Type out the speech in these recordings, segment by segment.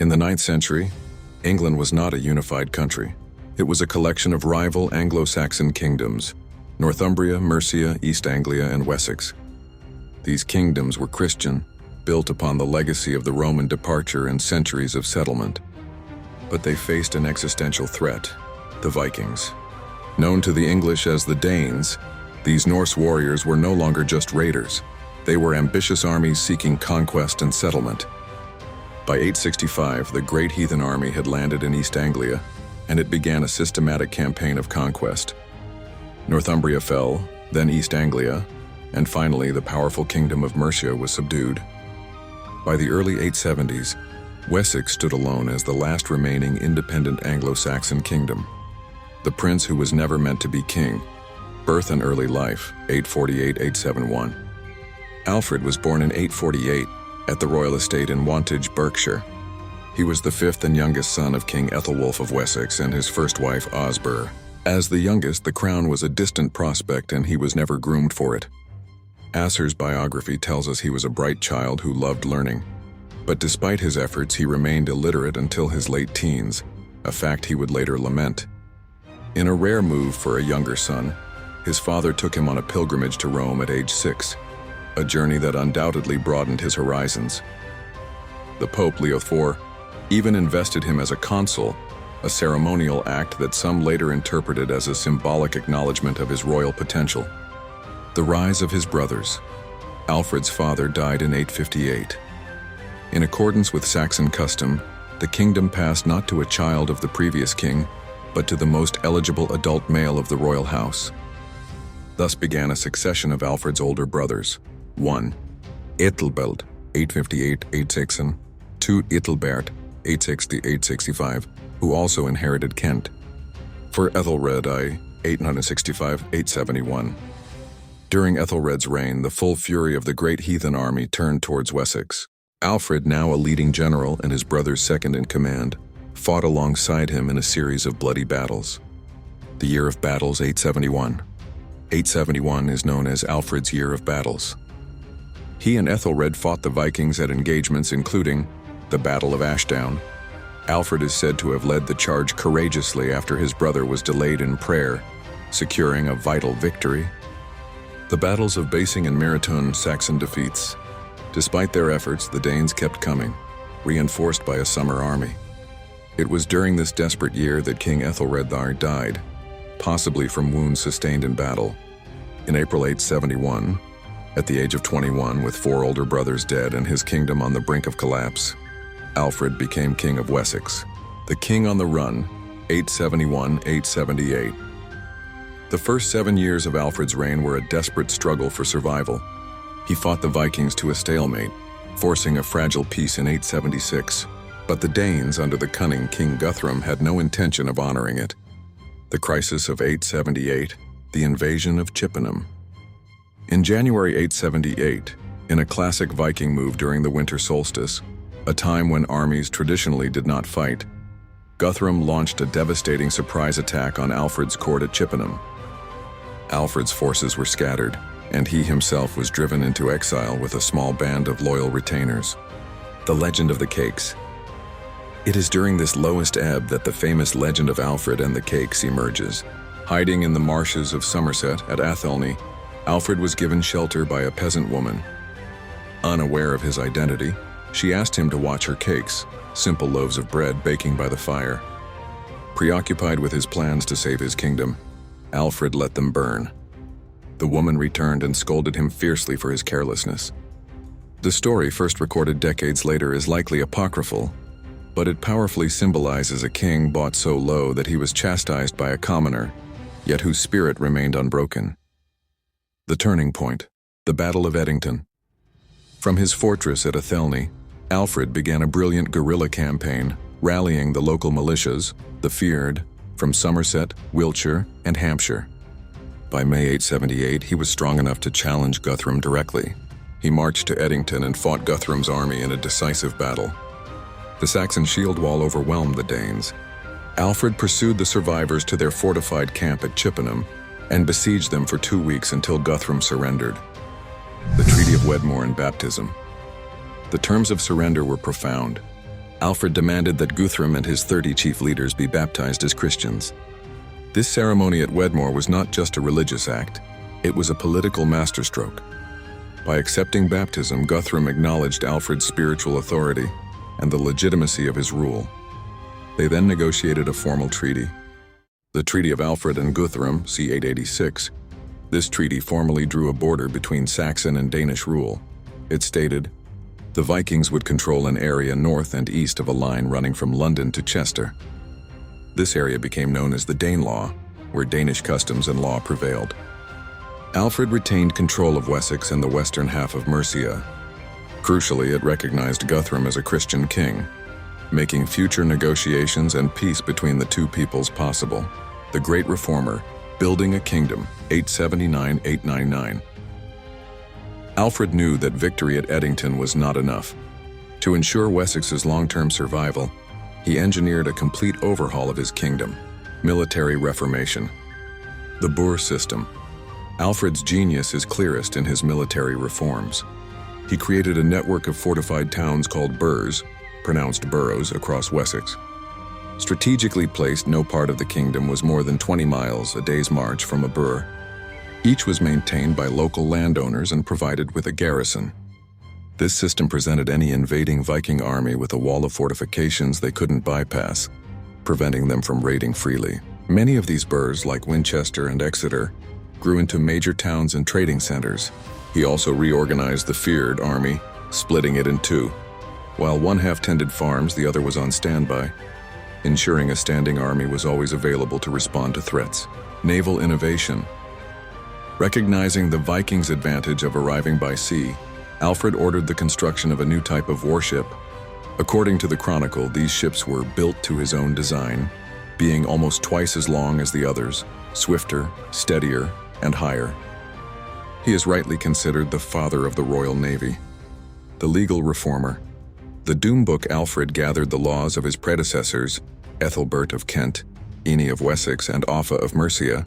In the 9th century, England was not a unified country. It was a collection of rival Anglo-Saxon kingdoms, Northumbria, Mercia, East Anglia, and Wessex. These kingdoms were Christian, built upon the legacy of the Roman departure and centuries of settlement. But they faced an existential threat, the Vikings. Known to the English as the Danes, these Norse warriors were no longer just raiders. They were ambitious armies seeking conquest and settlement. By 865, the Great Heathen Army had landed in East Anglia, and it began a systematic campaign of conquest. Northumbria fell, then East Anglia, and finally the powerful kingdom of Mercia was subdued. By the early 870s, Wessex stood alone as the last remaining independent Anglo-Saxon kingdom. The prince who was never meant to be king. Birth and early life, 848-871. Alfred was born in 848 at the royal estate in Wantage, Berkshire. He was the fifth and youngest son of King Ethelwulf of Wessex and his first wife, Osburh. As the youngest, the crown was a distant prospect and he was never groomed for it. Asser's biography tells us he was a bright child who loved learning. But despite his efforts, he remained illiterate until his late teens, a fact he would later lament. In a rare move for a younger son, his father took him on a pilgrimage to Rome at age 6, a journey that undoubtedly broadened his horizons. The Pope, Leo IV, even invested him as a consul, a ceremonial act that some later interpreted as a symbolic acknowledgement of his royal potential. The rise of his brothers. Alfred's father died in 858. In accordance with Saxon custom, the kingdom passed not to a child of the previous king, but to the most eligible adult male of the royal house. Thus began a succession of Alfred's older brothers. 1. Ethelbald, 858-860, 2. Ethelbert, 860-865, who also inherited Kent. For Ethelred I, 865-871. During Ethelred's reign, the full fury of the Great Heathen Army turned towards Wessex. Alfred, now a leading general and his brother's second in command, fought alongside him in a series of bloody battles. The year of battles, 871. 871 is known as Alfred's Year of Battles. He and Ethelred fought the Vikings at engagements including the Battle of Ashdown. Alfred is said to have led the charge courageously after his brother was delayed in prayer, securing a vital victory. The battles of Basing and Meritun, Saxon defeats. Despite their efforts, the Danes kept coming, reinforced by a summer army. It was during this desperate year that King Ethelred III died, possibly from wounds sustained in battle. In April 871, at the age of 21, with 4 older brothers dead and his kingdom on the brink of collapse, Alfred became king of Wessex. The King on the Run, 871-878. The first 7 years of Alfred's reign were a desperate struggle for survival. He fought the Vikings to a stalemate, forcing a fragile peace in 876. But the Danes, under the cunning King Guthrum, had no intention of honoring it. The crisis of 878, the invasion of Chippenham. In January 878, in a classic Viking move during the winter solstice, a time when armies traditionally did not fight, Guthrum launched a devastating surprise attack on Alfred's court at Chippenham. Alfred's forces were scattered, and he himself was driven into exile with a small band of loyal retainers. The legend of the cakes. It is during this lowest ebb that the famous legend of Alfred and the cakes emerges. Hiding in the marshes of Somerset at Athelney, Alfred was given shelter by a peasant woman. Unaware of his identity, she asked him to watch her cakes, simple loaves of bread baking by the fire. Preoccupied with his plans to save his kingdom, Alfred let them burn. The woman returned and scolded him fiercely for his carelessness. The story, first recorded decades later, is likely apocryphal, but it powerfully symbolizes a king brought so low that he was chastised by a commoner, yet whose spirit remained unbroken. The turning point, the Battle of Edington. From his fortress at Athelney, Alfred began a brilliant guerrilla campaign, rallying the local militias, the Fyrd, from Somerset, Wiltshire, and Hampshire. By May 878, he was strong enough to challenge Guthrum directly. He marched to Edington and fought Guthrum's army in a decisive battle. The Saxon shield wall overwhelmed the Danes. Alfred pursued the survivors to their fortified camp at Chippenham and besieged them for 2 weeks until Guthrum surrendered. The Treaty of Wedmore and Baptism. The terms of surrender were profound. Alfred demanded that Guthrum and his 30 chief leaders be baptized as Christians. This ceremony at Wedmore was not just a religious act, it was a political masterstroke. By accepting baptism, Guthrum acknowledged Alfred's spiritual authority and the legitimacy of his rule. They then negotiated a formal treaty. The Treaty of Alfred and Guthrum, c. 886. This treaty formally drew a border between Saxon and Danish rule. It stated, the Vikings would control an area north and east of a line running from London to Chester. This area became known as the Danelaw, where Danish customs and law prevailed. Alfred retained control of Wessex and the western half of Mercia. Crucially, it recognized Guthrum as a Christian king, making future negotiations and peace between the two peoples possible. The Great Reformer, building a kingdom, 879-899. Alfred knew that victory at Edington was not enough. To ensure Wessex's long-term survival, he engineered a complete overhaul of his kingdom, military reformation. The Boer system. Alfred's genius is clearest in his military reforms. He created a network of fortified towns called burhs, pronounced boroughs, across Wessex. Strategically placed, no part of the kingdom was more than 20 miles, a day's march, from a burh. Each was maintained by local landowners and provided with a garrison. This system presented any invading Viking army with a wall of fortifications they couldn't bypass, preventing them from raiding freely. Many of these burhs, like Winchester and Exeter, grew into major towns and trading centers. He also reorganized the feared army, splitting it in two. While one half tended farms, the other was on standby, ensuring a standing army was always available to respond to threats. Naval innovation. Recognizing the Vikings' advantage of arriving by sea, Alfred ordered the construction of a new type of warship. According to the Chronicle, these ships were built to his own design, being almost twice as long as the others, swifter, steadier, and higher. He is rightly considered the father of the Royal Navy. The legal reformer. The Doom Book. Alfred gathered the laws of his predecessors, Ethelbert of Kent, Ine of Wessex, and Offa of Mercia,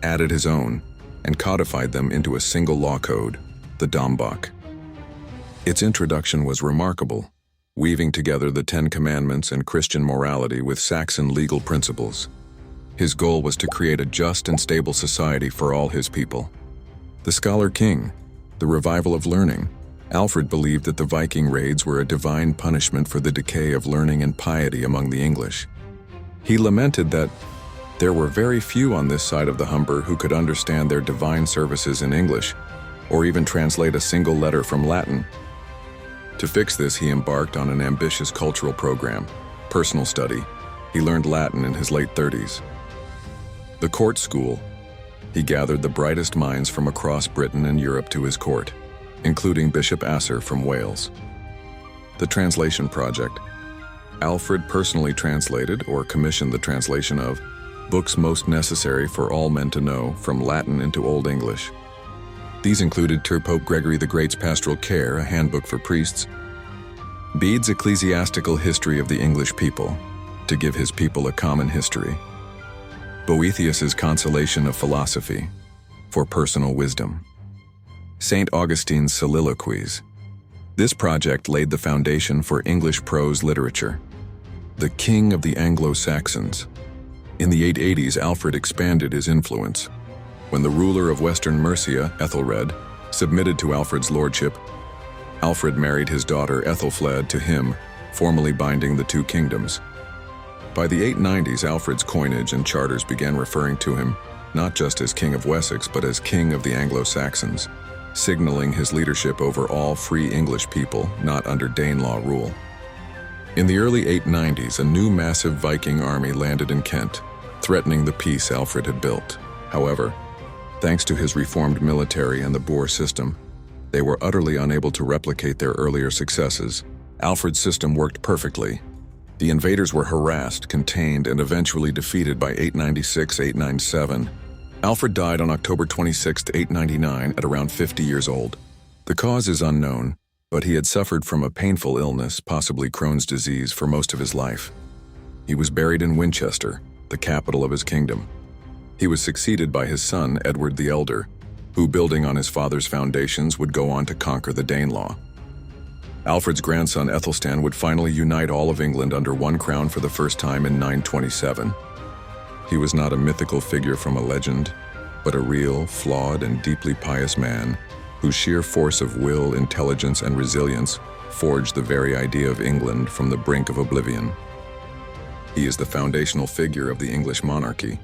added his own, and codified them into a single law code, the Dombok. Its introduction was remarkable, weaving together the Ten Commandments and Christian morality with Saxon legal principles. His goal was to create a just and stable society for all his people. The Scholar King, the revival of learning. Alfred believed that the Viking raids were a divine punishment for the decay of learning and piety among the English. He lamented that there were very few on this side of the Humber who could understand their divine services in English, or even translate a single letter from Latin. To fix this, he embarked on an ambitious cultural program, personal study. He learned Latin in his late 30s. The court school. He gathered the brightest minds from across Britain and Europe to his court, including Bishop Asser from Wales. The translation project. Alfred personally translated or commissioned the translation of books most necessary for all men to know from Latin into Old English. These included Pope Gregory the Great's Pastoral Care, a handbook for priests, Bede's Ecclesiastical History of the English People, to give his people a common history, Boethius's Consolation of Philosophy, for personal wisdom, St. Augustine's Soliloquies. This project laid the foundation for English prose literature. The King of the Anglo-Saxons. In the 880s, Alfred expanded his influence. When the ruler of Western Mercia, Ethelred, submitted to Alfred's lordship, Alfred married his daughter Ethelfled to him, formally binding the two kingdoms. By the 890s, Alfred's coinage and charters began referring to him not just as King of Wessex, but as King of the Anglo-Saxons, signaling his leadership over all free English people not under Danelaw rule. In the early 890s, a new massive Viking army landed in Kent, threatening the peace Alfred had built. However, thanks to his reformed military and the Boer system, they were utterly unable to replicate their earlier successes. Alfred's system worked perfectly. The invaders were harassed, contained, and eventually defeated by 896-897. Alfred died on October 26, 899, at around 50 years old. The cause is unknown, but he had suffered from a painful illness, possibly Crohn's disease, for most of his life. He was buried in Winchester, the capital of his kingdom. He was succeeded by his son, Edward the Elder, who, building on his father's foundations, would go on to conquer the Danelaw. Alfred's grandson Ethelstan would finally unite all of England under one crown for the first time in 927. He was not a mythical figure from a legend, but a real, flawed, and deeply pious man whose sheer force of will, intelligence, and resilience forged the very idea of England from the brink of oblivion. He is the foundational figure of the English monarchy,